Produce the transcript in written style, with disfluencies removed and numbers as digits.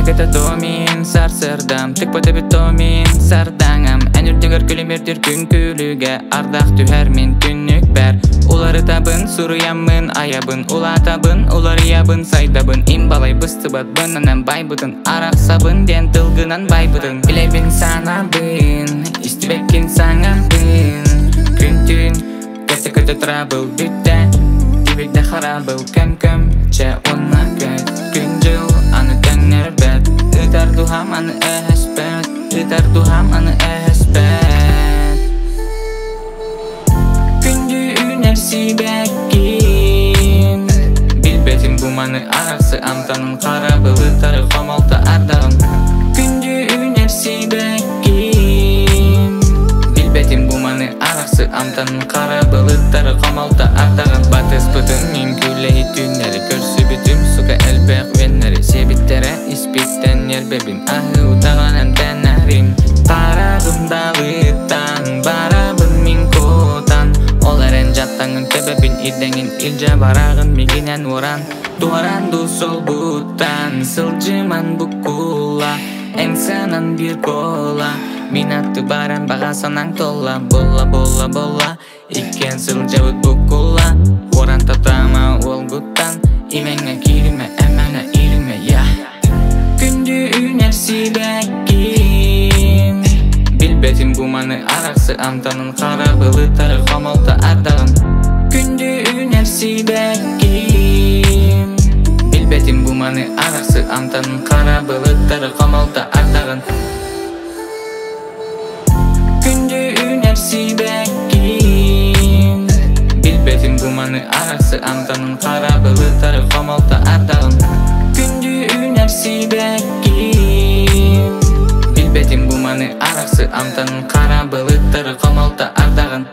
Agata domin sarsırdam Tık bata bitomin sardangam Энүрдөгөр күлүмөрдүр күнкүлүгө Ардак түһәрмин түннүк бәр Улары табын суруяммын аябын Ула табын улар ябын сайдабын Имбалай быстыбатбын анан байбытын Арак сабын ден тылгынан байбытын Билебин санабын Истибеккин саңабын Күн-түн көтө трабыл бүтте Дибирде харабыл көм-көм Че онна көт күн жыл аны тәңнер бәт Ыдар духам аны әспәт Ыдар духам аны әспәт Күнді үнерси бәккин Билбетим буманы арақсы Амтанын қарабыл Ыдары қомалты ардағын Күнді үнерси бәккин Билбетим буманы арақсы Амтанын қарабыл Ыдары қомалты ардағын Батыс бұтын мен күлей түннері Көрсі бүтім сука әлбәқ веннері Себіттере испиттен ербебін Ахы утағанан тәнәрім Қарабым дағыттан Барабын мен котан Оларен жаттаңын төбебін Ирдеңін илже барағын мегінен оран Дуаранду сол бұттан Сылжыман бұкула Әңсанан бір кола Минатты баран бағасанан тола Болла болла болла Икен сылжабыт бұкула Оран татама ол бұттан Имеңе кириме әмәне ириме я Күнді үнерси бәккин Билбетим буманы арақсы Амтанын қарабылы тары қомалты ардағын Күнді үнерси бәккин Билбетим буманы арақсы Амтанын қарабылы тары қомалты ардағын Күнді үнерси бәккин Билбетим буманы арақсы Амтанын қарабылы тары қомалты ардағын Күнді үнерси бәккин Билбетим буманы арақсы Амтанын қарабылы тары қомалты ардағын